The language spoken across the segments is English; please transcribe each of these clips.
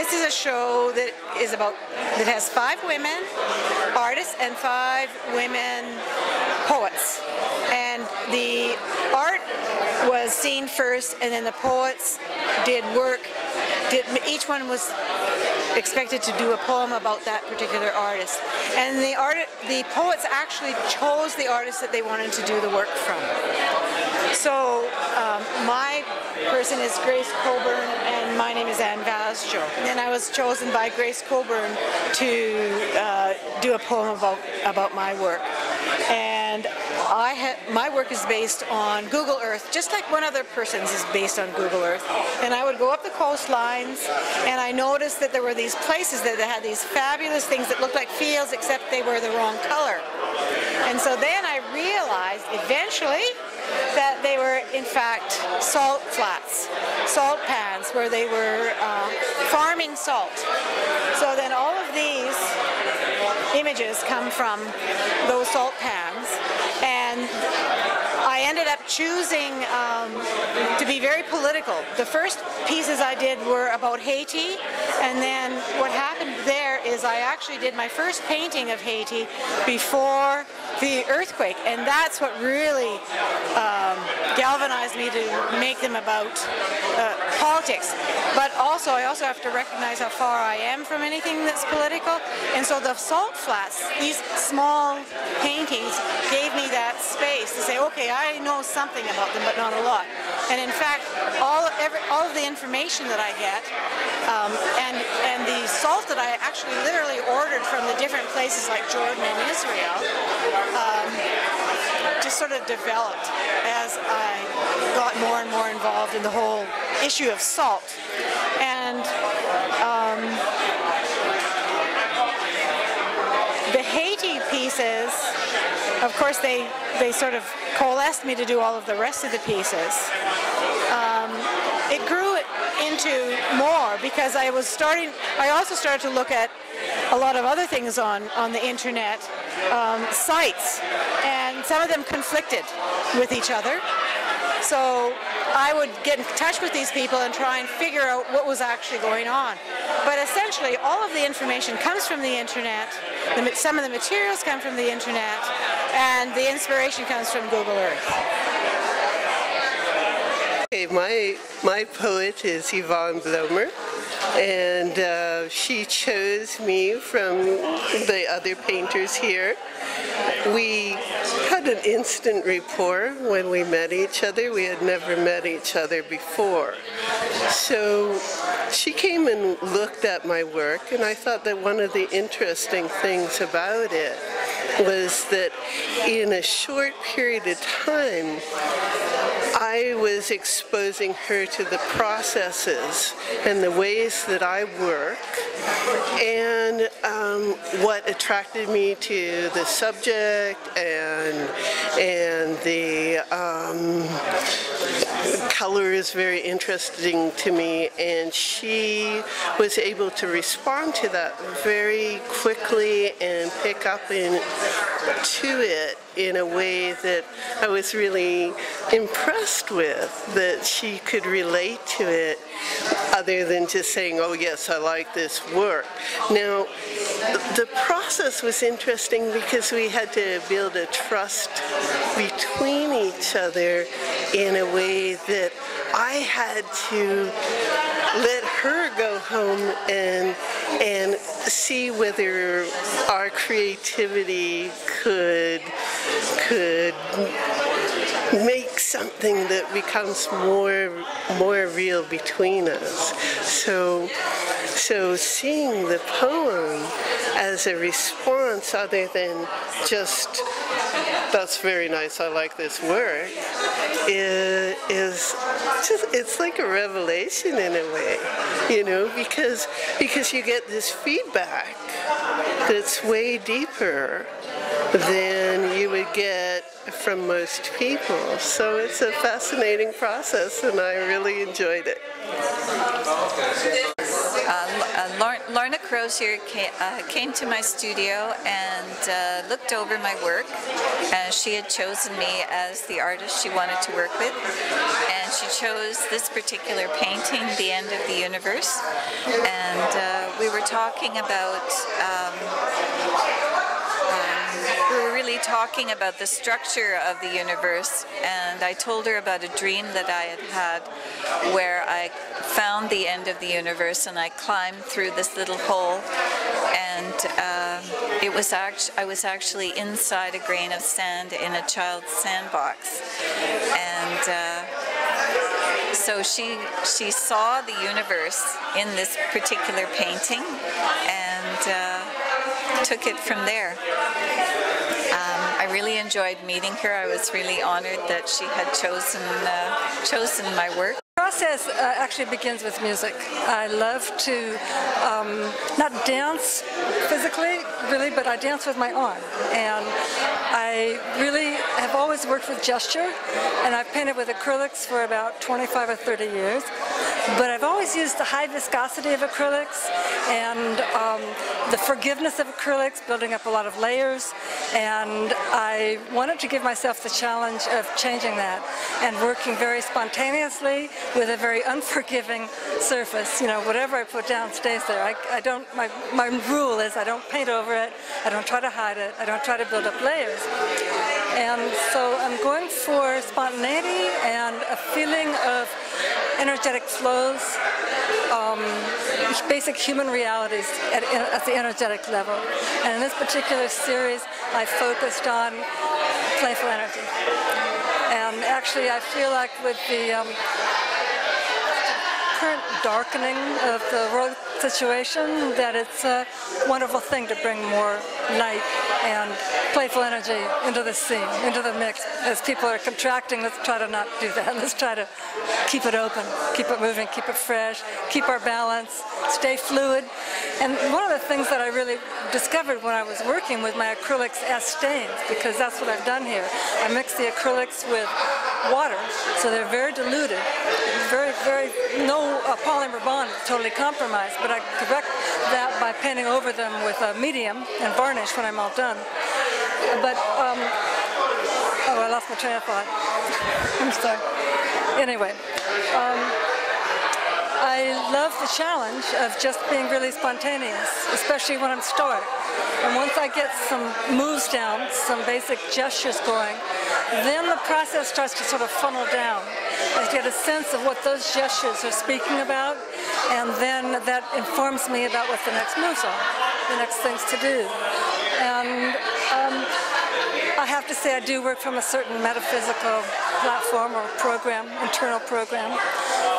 This is a show that has 5 women artists and 5 women poets. And the art was seen first, and then the poets did work. Each one was expected to do a poem about that particular artist. And the poets actually chose the artist that they wanted to do the work from. So my person is Grace Coburn, and my name is Vaasjo. And I was chosen by Grace Coburn to do a poem about my work. And my work is based on Google Earth, just like one other person's is based on Google Earth. And I would go up the coastlines, and I noticed that there were these places that had these fabulous things that looked like fields, except they were the wrong color. And so then I realized eventually that they were in fact salt flats, salt pans, where they were farming salt. So then all of these images come from those salt pans, and I ended up choosing to be very political. The first pieces I did were about Haiti, and then what happened there is I actually did my first painting of Haiti before the earthquake, and that's what really galvanized me to make them about politics. But also, I also have to recognize how far I am from anything that's political, and so the salt flats, these small paintings, gave me that space to say, okay, I know something about them, but not a lot. And in fact, all of the information that I get, and the salt that I actually literally ordered from the different places like Jordan and Israel, just sort of developed as I got more and more involved in the whole issue of salt. And the Haiti pieces, of course, they sort of coalesced me to do all of the rest of the pieces. It grew into more because I also started to look at a lot of other things on the internet, sites, and some of them conflicted with each other. So I would get in touch with these people and try and figure out what was actually going on. But essentially, all of the information comes from the internet, some of the materials come from the internet, and the inspiration comes from Google Earth. Okay, my poet is Yvonne Blomer, and she chose me from the other painters here. We had an instant rapport when we met each other. We had never met each other before. So she came and looked at my work, and I thought that one of the interesting things about it was that in a short period of time, I was exposing her to the processes and the ways that I work, and what attracted me to the subject and the color is very interesting to me, and she was able to respond to that very quickly and pick up to it in a way that I was really impressed with, that she could relate to it other than just saying, oh yes, I like this work. Now, the process was interesting because we had to build a trust between each other in a way that I had to let her go home and see whether our creativity could make something that becomes more real between us. So seeing the poem as a response other than just, that's very nice, I like this work, it's like a revelation in a way, you know, because you get this feedback that's way deeper than you would get from most people. So it's a fascinating process, and I really enjoyed it. Lorna Crozier came to my studio and looked over my work, and she had chosen me as the artist she wanted to work with, and she chose this particular painting, The End of the Universe, and we were talking about really talking about the structure of the universe, and I told her about a dream that I had had where I found the end of the universe and I climbed through this little hole, and I was actually inside a grain of sand in a child's sandbox, and so she saw the universe in this particular painting and took it from there. I really enjoyed meeting her. I was really honored that she had chosen my work. The process actually begins with music. I love to not dance physically, really, but I dance with my arm. And I really have always worked with gesture, and I've painted with acrylics for about 25 or 30 years. But I've always used the high viscosity of acrylics and the forgiveness of acrylics, building up a lot of layers. And I wanted to give myself the challenge of changing that and working very spontaneously with a very unforgiving surface. You know, whatever I put down stays there. I don't. My rule is I don't paint over it. I don't try to hide it. I don't try to build up layers. And so I'm going for spontaneity and a feeling of energetic flows, basic human realities at the energetic level. And in this particular series, I focused on playful energy. And actually, I feel like with the current darkening of the world situation, that it's a wonderful thing to bring more light and playful energy into the scene, into the mix. As people are contracting, let's try to not do that. Let's try to keep it open, keep it moving, keep it fresh, keep our balance, stay fluid. And one of the things that I really discovered when I was working with my acrylics as stains, because that's what I've done here. I mix the acrylics with water, so they're very diluted, no polymer bond, totally compromised, but I correct that by painting over them with a medium and varnish when I'm all done. But, oh, I lost my train of thought. I'm sorry. Anyway, I love the challenge of just being really spontaneous, especially when I'm stark. And once I get some moves down, some basic gestures going, then the process starts to sort of funnel down. I get a sense of what those gestures are speaking about, and then that informs me about what the next moves are, the next things to do. And I have to say I do work from a certain metaphysical platform or program, internal program.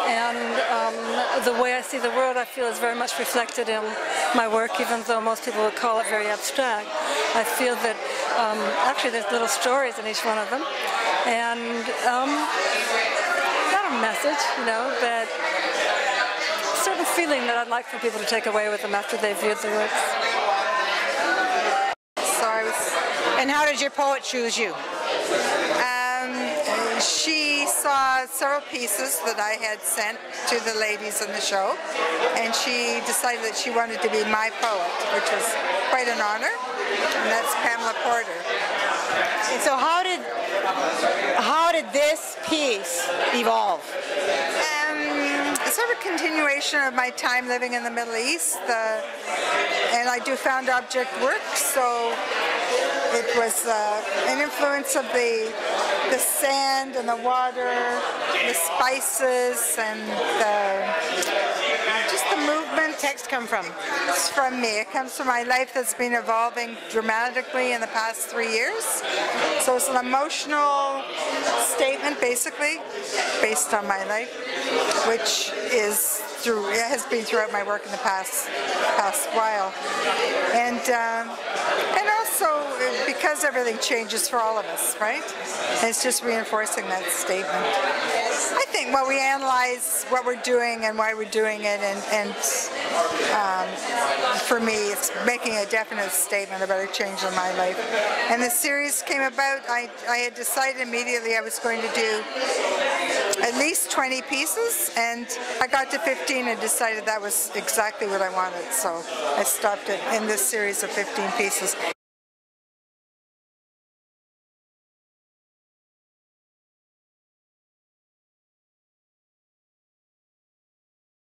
And the way I see the world, I feel, is very much reflected in my work, even though most people would call it very abstract. I feel that actually there's little stories in each one of them. And not a message, you know, but a certain feeling that I'd like for people to take away with them after they've viewed the works. And how did your poet choose you? She saw several pieces that I had sent to the ladies in the show, and she decided that she wanted to be my poet, which was quite an honor, and that's Pamela Porter. And so how did this piece evolve? Sort of a continuation of my time living in the Middle East, and I do found object work, so it was an influence of the sand and the water, the spices, and just the movement. Text come from? It's from me. It comes from my life that's been evolving dramatically in the past 3 years. So it's an emotional statement, basically, based on my life, which has been throughout my work in the past while. And also because because everything changes for all of us, right? And it's just reinforcing that statement. I think we analyze what we're doing and why we're doing it, and for me, it's making a definite statement about a change in my life. And the series came about, I had decided immediately I was going to do at least 20 pieces, and I got to 15 and decided that was exactly what I wanted, so I stopped it in this series of 15 pieces.